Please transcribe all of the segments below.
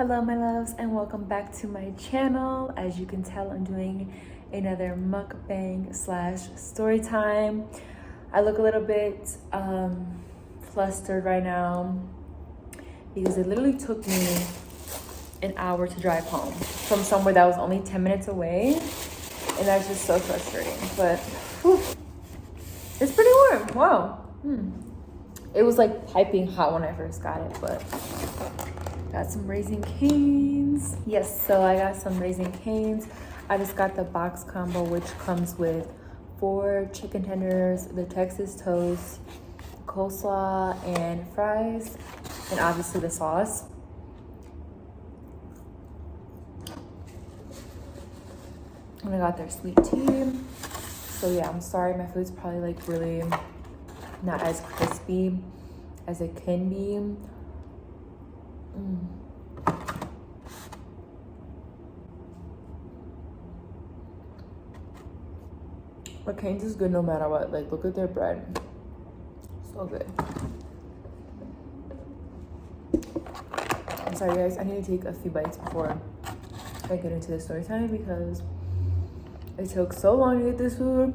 Hello my loves and welcome back to my channel. As you can tell, I'm doing another mukbang slash story time. I look a little bit flustered right now because it literally took me an hour to drive home from somewhere that was only 10 minutes away, and that's just so frustrating. But whew, it's pretty warm. Wow. It was like piping hot when I first got it, but got some Raising Cane's. Yes, so I got some Raising Cane's. I just got the box combo, which comes with 4 chicken tenders, the Texas toast, coleslaw, and fries, and obviously the sauce. And I got their sweet tea. So yeah, I'm sorry, my food's probably like really not as crispy as it can be. But Cane's is good no matter what. Like, look at their bread. So good. I'm sorry guys, I need to take a few bites before I get into the story time because it took so long to get this food.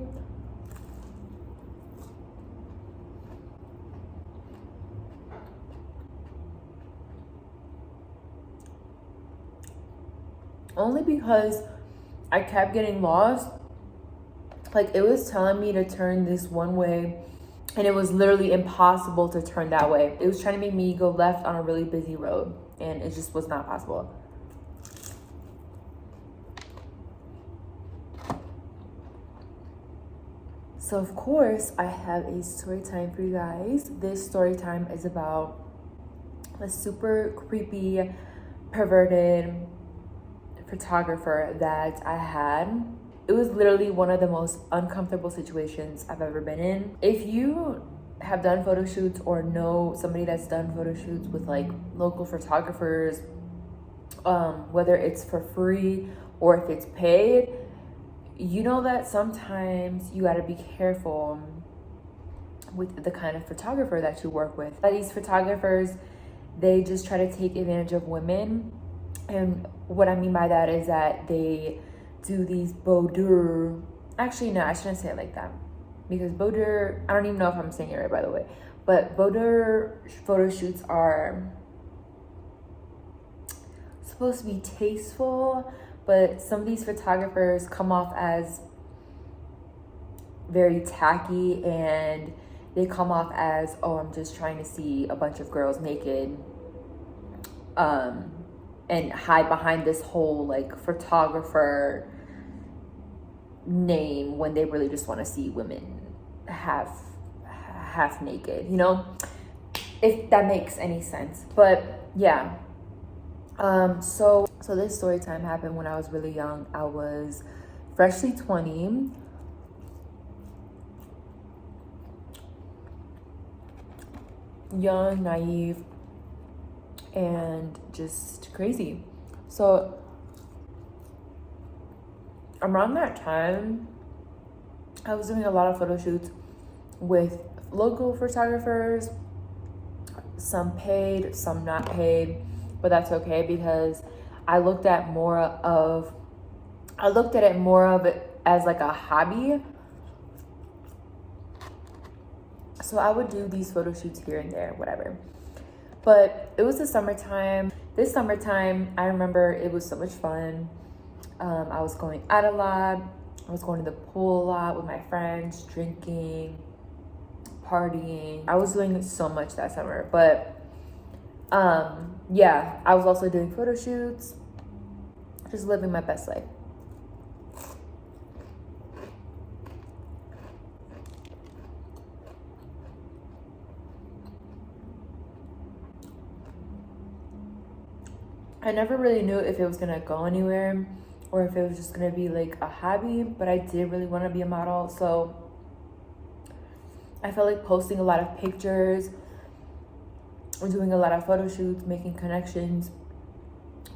Only because I kept getting lost. Like, it was telling me to turn this one way and it was literally impossible to turn that way. It was trying to make me go left on a really busy road and it just was not possible. So of course I have a story time for you guys. This story time is about a super creepy, perverted photographer that I had. It was literally one of the most uncomfortable situations I've ever been in. If you have done photo shoots or know somebody that's done photo shoots with like local photographers, whether it's for free or if it's paid, you know that sometimes you gotta be careful with the kind of photographer that you work with. These photographers, they just try to take advantage of women. And what I mean by that is that they do these boudoir. Actually, no, I shouldn't say it like that. Because boudoir, I don't even know if I'm saying it right, by the way. But boudoir photo shoots are supposed to be tasteful, but some of these photographers come off as very tacky, and they come off as, oh, I'm just trying to see a bunch of girls naked. And hide behind this whole like photographer name when they really just want to see women half naked, you know, if that makes any sense. But yeah, so this story time happened when I was really young. I was freshly 20, young, naive, and just crazy. So around that time, I was doing a lot of photo shoots with local photographers, some paid, some not paid, but that's okay because I looked at it more of it as like a hobby. So I would do these photo shoots here and there, whatever. But it was the summertime. This summertime, I remember it was so much fun. I was going out a lot. I was going to the pool a lot with my friends, drinking, partying. I was doing so much that summer. But yeah, I was also doing photo shoots, just living my best life. I never really knew if it was gonna go anywhere or if it was just gonna be like a hobby, but I did really want to be a model. So I felt like posting a lot of pictures or doing a lot of photo shoots, making connections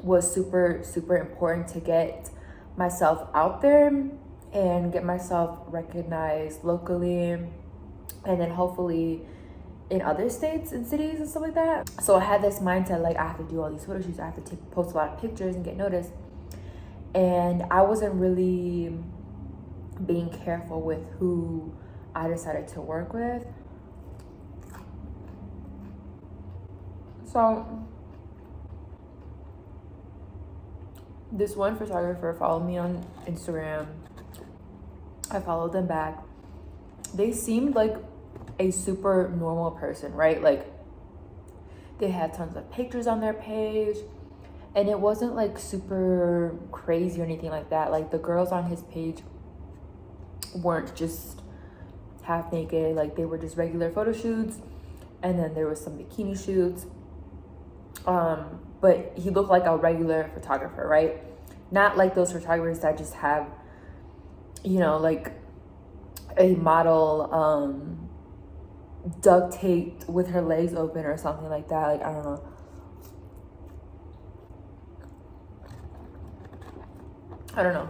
was super, super important to get myself out there and get myself recognized locally, and then hopefully in other states and cities and stuff like that. So I had this mindset like I have to do all these photo shoots, I have to post a lot of pictures and get noticed. And I wasn't really being careful with who I decided to work with. So this one photographer followed me on Instagram. I followed them back. They seemed like a super normal person, right? Like they had tons of pictures on their page, and it wasn't like super crazy or anything like that. Like the girls on his page weren't just half naked, like they were just regular photo shoots, and then there was some bikini shoots. But he looked like a regular photographer, right? Not like those photographers that just have, you know, like a model duct taped with her legs open or something like that. Like, I don't know.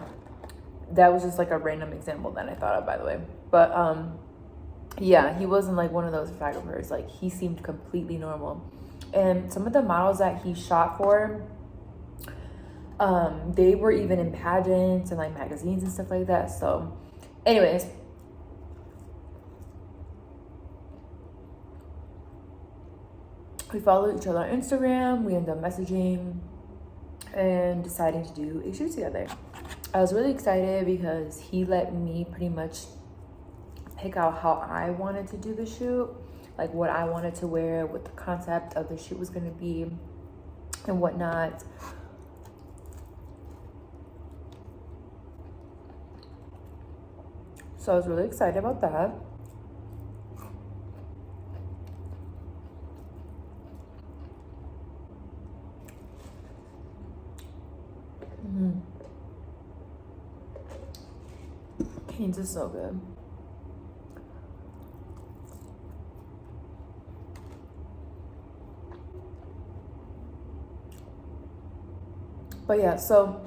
That was just like a random example that I thought of, by the way. But yeah, he wasn't like one of those photographers. Like he seemed completely normal. And some of the models that he shot for, they were even in pageants and like magazines and stuff like that. So anyways, we followed each other on Instagram. We ended up messaging and deciding to do a shoot together. I was really excited because he let me pretty much pick out how I wanted to do the shoot, like what I wanted to wear, what the concept of the shoot was going to be and whatnot. So I was really excited about that. Canes is so good. But yeah, so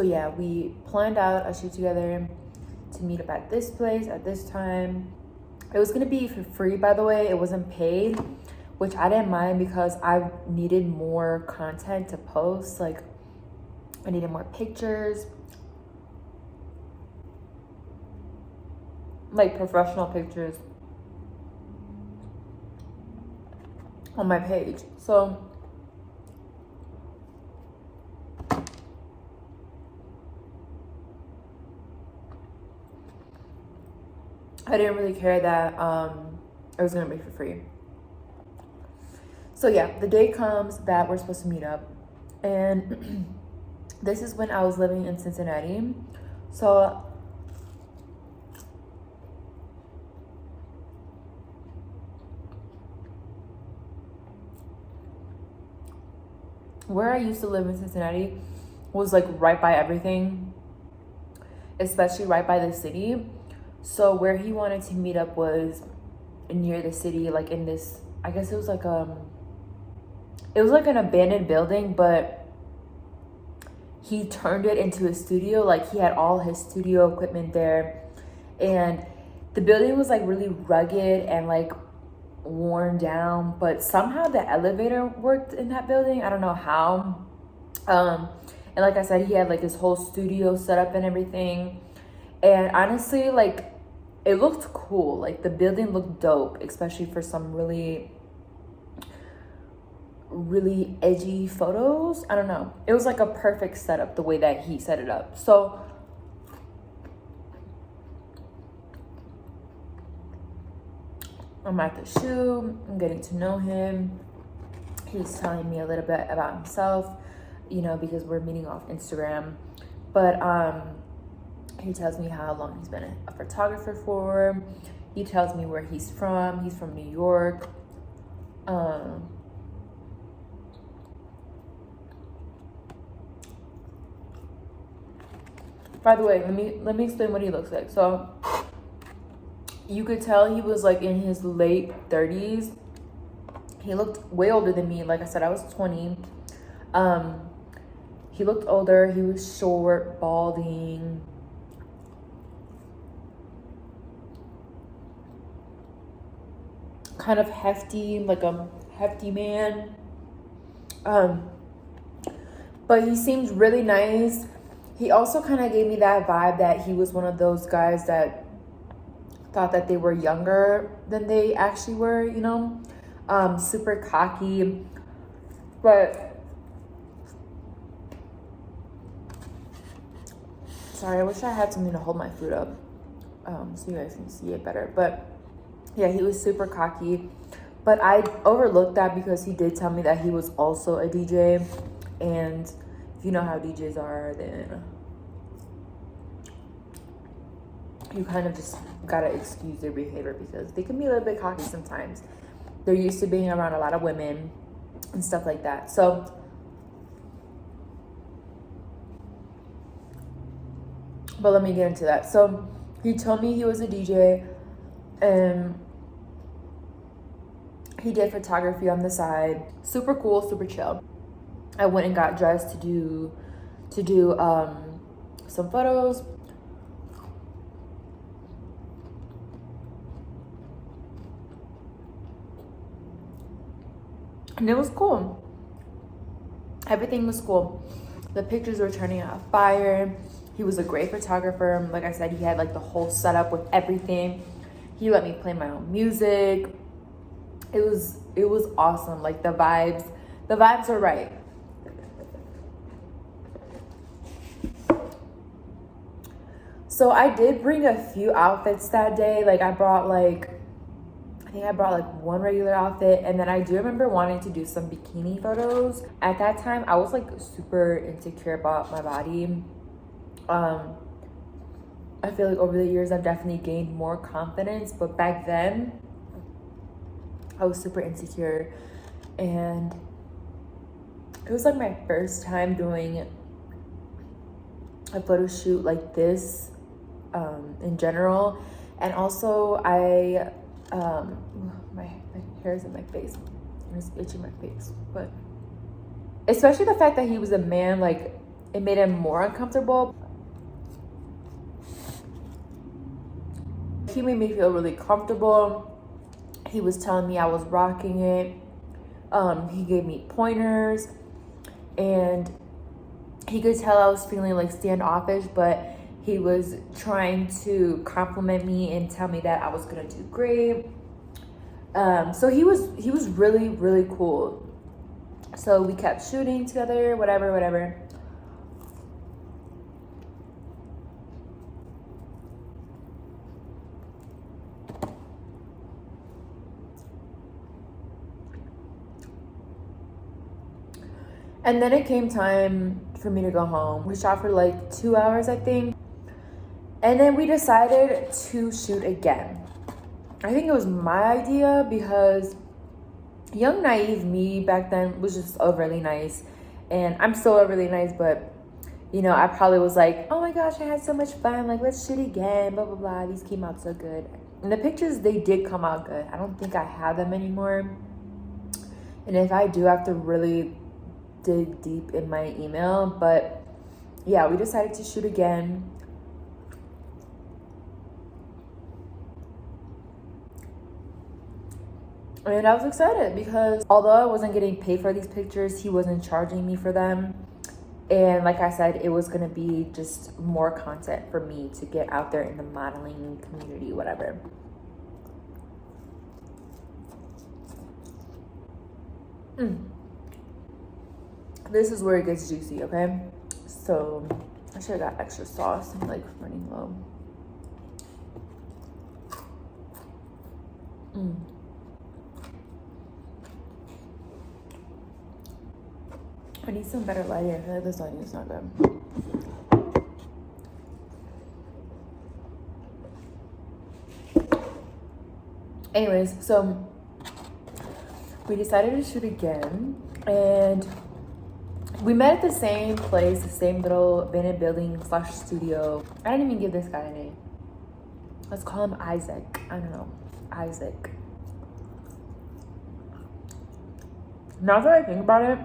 yeah, we planned out a shoot together to meet up at this place at this time. It was gonna be for free, by the way. It wasn't paid, which I didn't mind because I needed more content to post. Like I needed more pictures, like professional pictures on my page. So I didn't really care that it was gonna be for free. So yeah, the day comes that we're supposed to meet up, and this is when I was living in Cincinnati. So where I used to live in Cincinnati was like right by everything, especially right by the city. So where he wanted to meet up was near the city, like in this, I guess it was like an abandoned building, but he turned it into a studio. Like he had all his studio equipment there, and the building was like really rugged and like worn down, but somehow the elevator worked in that building. I don't know how. And like I said, he had like his whole studio set up and everything. And honestly, like it looked cool. Like the building looked dope, especially for some really edgy photos. I don't know. It was like a perfect setup the way that he set it up. So I'm at the shoot. I'm getting to know him. He's telling me a little bit about himself, you know, because we're meeting off Instagram. But he tells me how long he's been a photographer for. He tells me where he's from. He's from New York. By the way, let me explain what he looks like. So you could tell he was like in his late 30s. He looked way older than me. Like I said, I was 20. He looked older. He was short, balding. kind of hefty, like a hefty man. But he seemed really nice. He also kind of gave me that vibe that he was one of those guys that thought that they were younger than they actually were, you know? Super cocky. But sorry, I wish I had something to hold my food up so you guys can see it better. But yeah, he was super cocky. But I overlooked that because he did tell me that he was also a DJ. And if you know how DJs are, then you kind of just gotta excuse their behavior because they can be a little bit cocky sometimes. They're used to being around a lot of women and stuff like that. So but let me get into that. So he told me he was a DJ and he did photography on the side. Super cool, super chill. I went and got dressed to do some photos. And it was cool. Everything was cool. The pictures were turning out fire. He was a great photographer. Like I said, he had like the whole setup with everything. He let me play my own music. It was awesome. Like the vibes are right. So I did bring a few outfits that day. Like I think I brought like one regular outfit, and then I do remember wanting to do some bikini photos. At that time, I was like super insecure about my body. I feel like over the years, I've definitely gained more confidence, but back then, I was super insecure, and it was like my first time doing a photo shoot like this in general. And also my hair's in my face. It's itching my face. But especially the fact that he was a man, like it made him more uncomfortable. He made me feel really comfortable. He was telling me I was rocking it. He gave me pointers, and he could tell I was feeling like standoffish, but he was trying to compliment me and tell me that I was gonna do great. So he was really, really cool. So we kept shooting together, whatever. And then it came time for me to go home. We shot for like 2 hours, I think. And then we decided to shoot again. I think it was my idea because young, naive me back then was just overly nice. And I'm still overly nice, but you know, I probably was like, oh my gosh, I had so much fun. Like, let's shoot again, blah, blah, blah. These came out so good. And the pictures, they did come out good. I don't think I have them anymore. And if I do, I have to really dig deep in my email. But yeah, we decided to shoot again. And I was excited because although I wasn't getting paid for these pictures, he wasn't charging me for them. And like I said, it was gonna be just more content for me to get out there in the modeling community, whatever. This is where it gets juicy, okay? So I should have got extra sauce. I'm like running low. I need some better lighting. I feel like this lighting is not good. Anyways, so we decided to shoot again, and we met at the same place, the same little abandoned building / studio. I didn't even give this guy a name. Let's call him Isaac. I don't know, Isaac. Now that I think about it,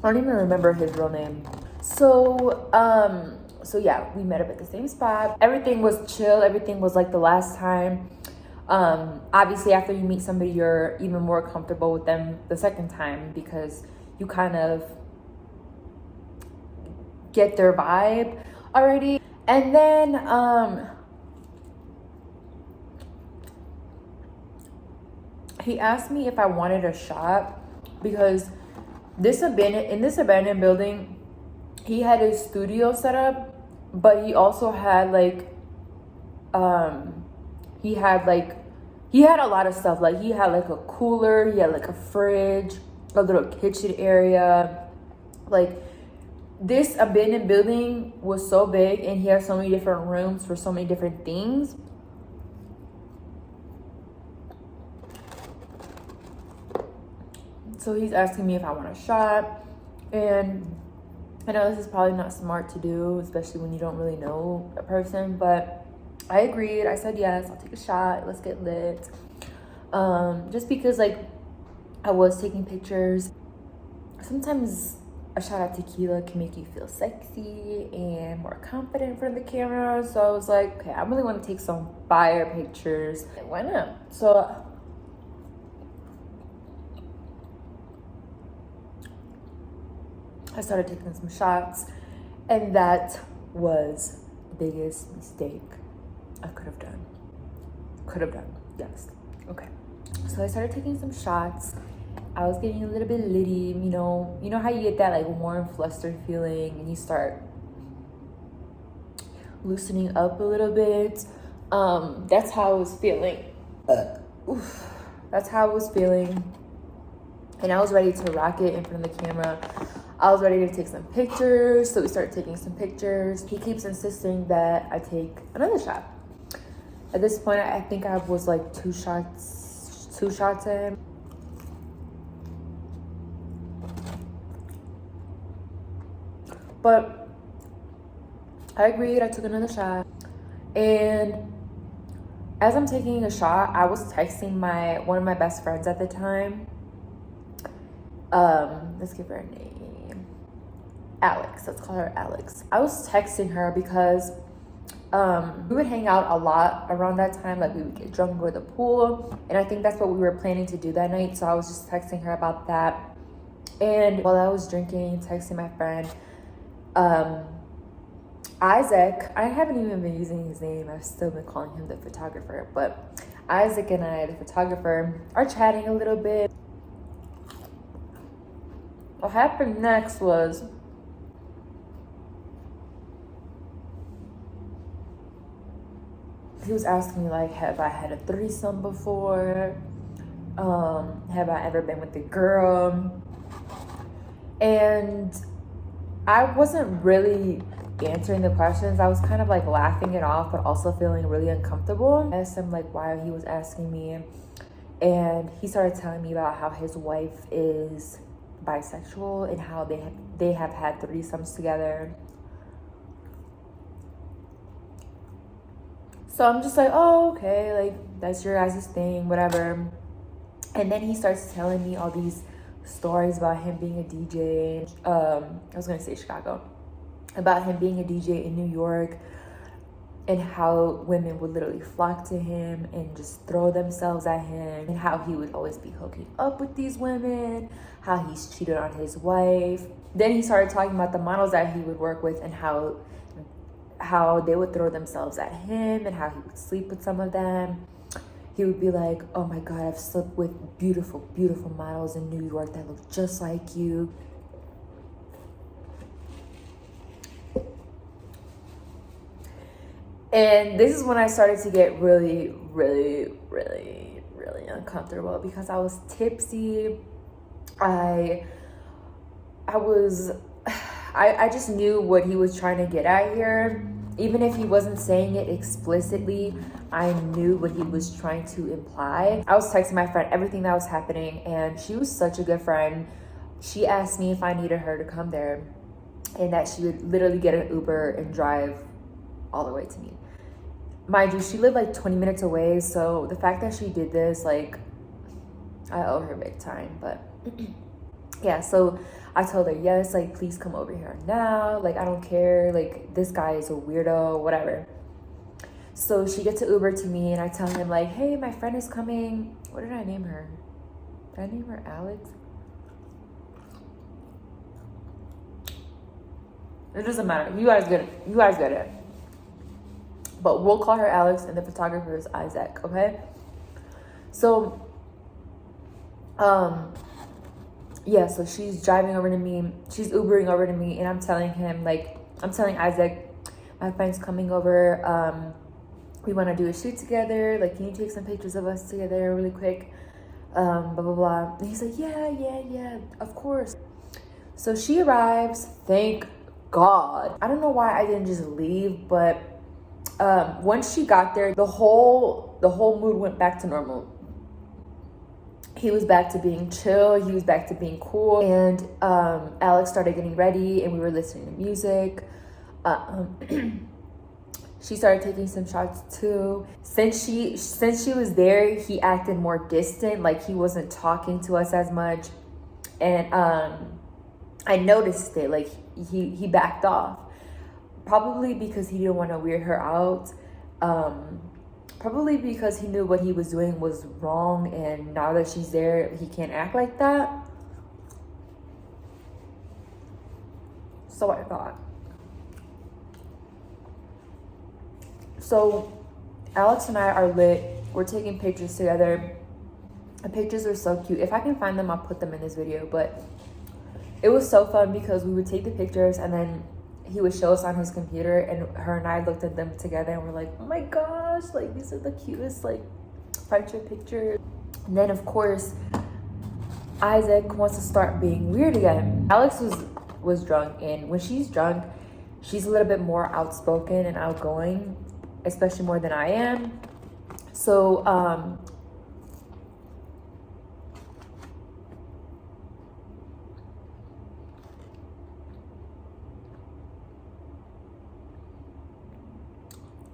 I don't even remember his real name. So yeah, we met up at the same spot. Everything was chill. Everything was like the last time. Obviously, after you meet somebody, you're even more comfortable with them the second time because you kind of get their vibe already. And then he asked me if I wanted a shot because in this abandoned building, he had his studio set up, but he also had like he had a lot of stuff. Like he had like a cooler, he had like a fridge, a little kitchen area. Like this abandoned building was so big and he had so many different rooms for so many different things. So he's asking me if I want a shot, and I know this is probably not smart to do, especially when you don't really know a person, but I agreed. I said yes, I'll take a shot, let's get lit. Just because like I was taking pictures. Sometimes a shot of tequila can make you feel sexy and more confident in front of the camera. So I was like, okay, I really want to take some fire pictures. Why not? So I started taking some shots, and that was the biggest mistake I could have done. Yes. Okay. So I started taking some shots. I was getting a little bit litty, you know how you get that like warm, flustered feeling and you start loosening up a little bit. That's how I was feeling. That's how I was feeling. And I was ready to rock it in front of the camera. I was ready to take some pictures. So we started taking some pictures. He keeps insisting that I take another shot. At this point, I think I was like two shots in. But I agreed, I took another shot. And as I'm taking a shot, I was texting one of my best friends at the time. Let's give her a name. Alex, let's call her Alex. I was texting her because we would hang out a lot around that time. Like we would get drunk, go to the pool. And I think that's what we were planning to do that night. So I was just texting her about that. And while I was drinking, texting my friend, Isaac, I haven't even been using his name. I've still been calling him the photographer. But Isaac and I, the photographer, are chatting a little bit. What happened next was he was asking me like, have I had a threesome before? Have I ever been with a girl? And I wasn't really answering the questions. I was kind of like laughing it off, but also feeling really uncomfortable. I asked him like why he was asking me, and he started telling me about how his wife is bisexual and how they have had threesomes together. So I'm just like, oh, okay, like that's your guys' thing, whatever. And then he starts telling me all these stories about him being a DJ. I was gonna say Chicago, about him being a DJ in New York, and how women would literally flock to him and just throw themselves at him, and how he would always be hooking up with these women, how he's cheated on his wife. Then he started talking about the models that he would work with and how they would throw themselves at him and how he would sleep with some of them. He would be like, oh my God, I've slept with beautiful, beautiful models in New York that look just like you. And this is when I started to get really, really, really, really uncomfortable because I was tipsy. I just knew what he was trying to get at here. Even if he wasn't saying it explicitly, I knew what he was trying to imply. I was texting my friend everything that was happening, and she was such a good friend. She asked me if I needed her to come there, and that she would literally get an Uber and drive all the way to me. Mind you, she lived like 20 minutes away, so the fact that she did this, like, I owe her big time. But yeah, so I told her, yes, like, please come over here now. Like, I don't care. Like, this guy is a weirdo, whatever. So she gets an Uber to me, and I tell him like, hey, my friend is coming. What did I name her? Did I name her Alex? It doesn't matter. You guys get it. But we'll call her Alex, and the photographer is Isaac, okay? So, yeah, so she's driving over to me. She's Ubering over to me, and I'm telling Isaac, my friend's coming over. We want to do a shoot together. Like, can you take some pictures of us together really quick? Blah, blah, blah. And he's like, yeah, of course. So she arrives, thank God. I don't know why I didn't just leave, but once she got there, the whole mood went back to normal. He was back to being chill. He was back to being cool. And Alex started getting ready, and we were listening to music. She started taking some shots too. Since she was there, he acted more distant, like he wasn't talking to us as much. And I noticed it, like he backed off. Probably because he didn't want to weird her out. Probably because he knew what he was doing was wrong, and now that she's there, he can't act like that. So I thought. So Alex and I are lit. We're taking pictures together. The pictures are so cute. If I can find them, I'll put them in this video. But it was so fun because we would take the pictures, and then he would show us on his computer, and her and I looked at them together, and we're like, oh my gosh, like these are the cutest like friendship pictures. And then of course Isaac wants to start being weird again. Alex was drunk, and when she's drunk, she's a little bit more outspoken and outgoing, especially more than I am. So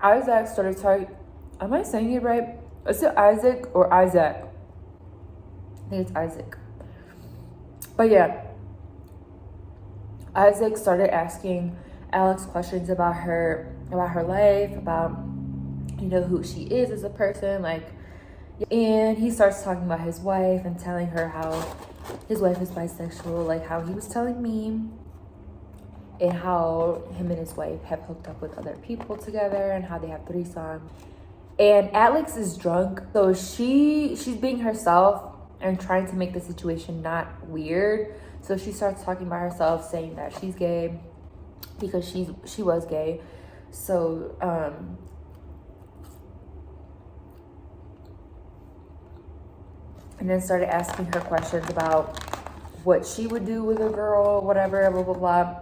Isaac started talking. Am I saying it right? Is it Isaac or Isaac? I think it's Isaac. But yeah, Isaac started asking Alex questions about her life, about, you know, who she is as a person, like, and he starts talking about his wife and telling her how his wife is bisexual, like how he was telling me, and how him and his wife have hooked up with other people together, and how they have threesomes. And Alex is drunk, so she's being herself and trying to make the situation not weird. So she starts talking about herself, saying that she's gay because she was gay. So and then started asking her questions about what she would do with a girl, whatever, blah blah blah.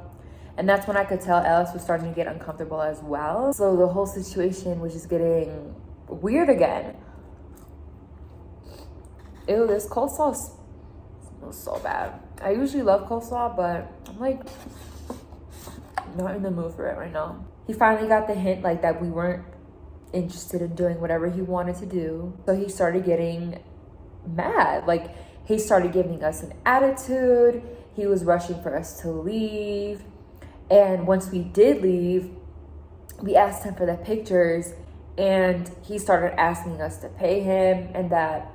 And that's when I could tell Alex was starting to get uncomfortable as well. So the whole situation was just getting weird again. Ew, this coleslaw smells so bad. I usually love coleslaw, but I'm like not in the mood for it right now. He finally got the hint, like, that we weren't interested in doing whatever he wanted to do. So he started getting mad. Like, he started giving us an attitude. He was rushing for us to leave. And once we did leave, we asked him for the pictures, and he started asking us to pay him, and that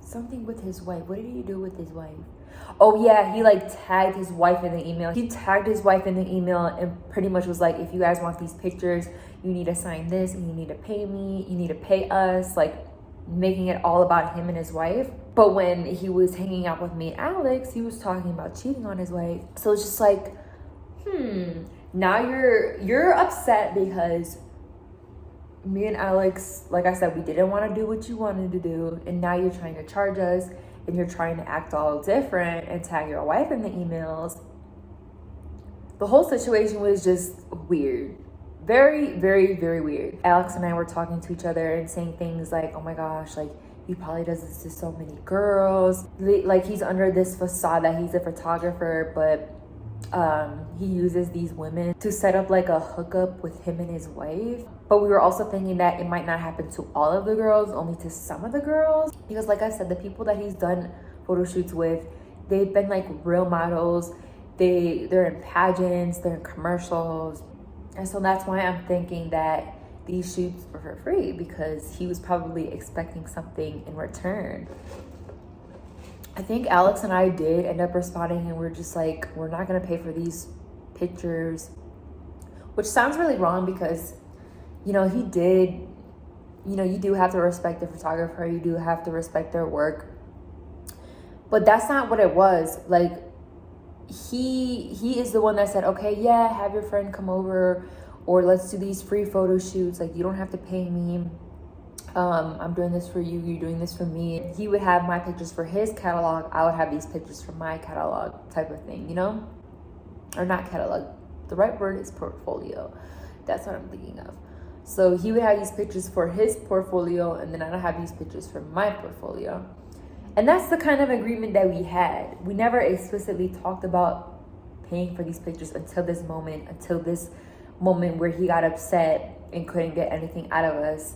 something with his wife. What did he do with his wife? Oh yeah, he like tagged his wife in the email. He tagged his wife in the email and pretty much was like, if you guys want these pictures, you need to sign this, and you need to pay me, you need to pay us, like making it all about him and his wife. But when he was hanging out with me and Alex, he was talking about cheating on his wife. So it's just like, now you're upset because me and Alex, like I said, we didn't want to do what you wanted to do, and now you're trying to charge us, and you're trying to act all different and tag your wife in the emails. The whole situation was just weird. Very, very, very weird. Alex and I were talking to each other and saying things like, oh my gosh, like, he probably does this to so many girls. Like, he's under this facade that he's a photographer, but he uses these women to set up like a hookup with him and his wife. But we were also thinking that it might not happen to all of the girls, only to some of the girls. Because like I said, the people that he's done photo shoots with, they've been like real models. They're in pageants, they're in commercials. And so that's why I'm thinking that these shoots were for free, because he was probably expecting something in return. I think Alex and I did end up responding, and we're just like, we're not gonna pay for these pictures, which sounds really wrong because, you know, he did, you know, you do have to respect the photographer, you do have to respect their work, but that's not what it was. Like, he is the one that said, okay, yeah, have your friend come over, or let's do these free photo shoots, like you don't have to pay me. I'm doing this for you, you're doing this for me. He would have my pictures for his catalog, I would have these pictures for my catalog, type of thing, you know? Or not catalog, the right word is portfolio. That's what I'm thinking of. So he would have these pictures for his portfolio, and then I'd have these pictures for my portfolio. And that's the kind of agreement that we had. We never explicitly talked about paying for these pictures until this moment where he got upset and couldn't get anything out of us.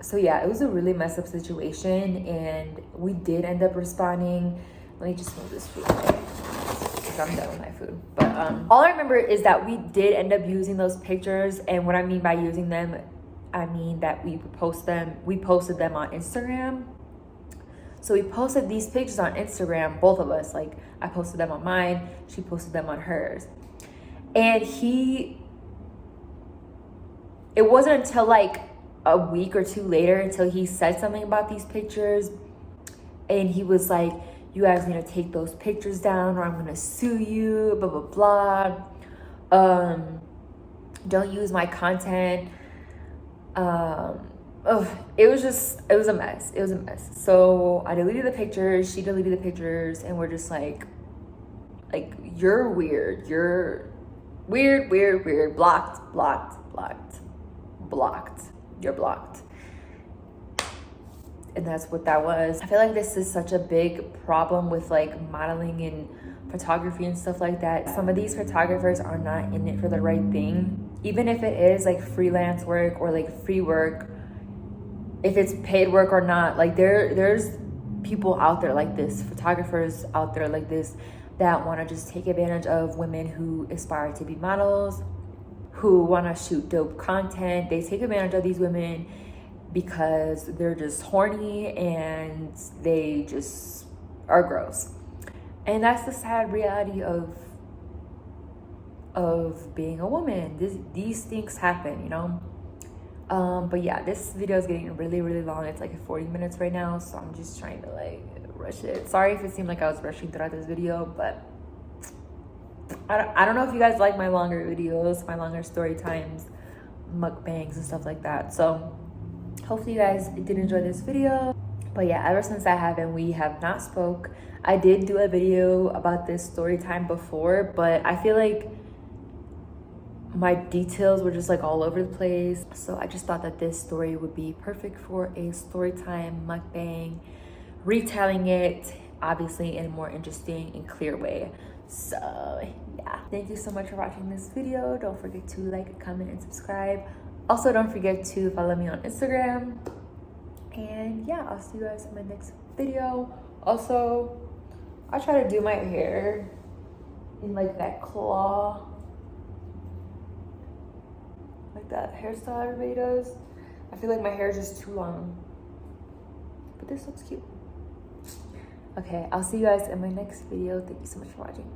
So yeah, it was a really messed up situation, and we did end up responding. Let me just move this food away, because I'm done with my food. But all I remember is that we did end up using those pictures, and what I mean by using them, I mean that we posted them on Instagram. So we posted these pictures on Instagram, both of us. Like, I posted them on mine, she posted them on hers. And it wasn't until like a week or two later until he said something about these pictures, and he was like, you guys need to take those pictures down or I'm gonna sue you, blah blah blah. Don't use my content. It was a mess. So I deleted the pictures, she deleted the pictures, and we're just like you're weird, blocked, you're blocked. And that's what that was. I feel like this is such a big problem with like modeling and photography and stuff like that. Some of these photographers are not in it for the right thing. Even if it is like freelance work or like free work, if it's paid work or not, like there's people out there like this, photographers out there like this, that want to just take advantage of women who aspire to be models, who want to shoot dope content. They take advantage of these women because they're just horny and they just are gross. And that's the sad reality of being a woman. These things happen, you know? But yeah, this video is getting really, really long. It's like 40 minutes right now, so I'm just trying to like rush it. Sorry if it seemed like I was rushing throughout this video, but I don't know if you guys like my longer videos, my longer story times, mukbangs and stuff like that. So hopefully you guys did enjoy this video. But yeah, ever since that happened, we have not spoke. I did do a video about this story time before, but I feel like my details were just like all over the place. So I just thought that this story would be perfect for a story time mukbang, retelling it obviously in a more interesting and clear way. So yeah, thank you so much for watching this video. Don't forget to like, comment, and subscribe. Also, don't forget to follow me on Instagram. And yeah, I'll see you guys in my next video. Also, I try to do my hair in like that claw, like that hairstyle everybody does. I feel like my hair is just too long, but this looks cute. Okay, I'll see you guys in my next video. Thank you so much for watching.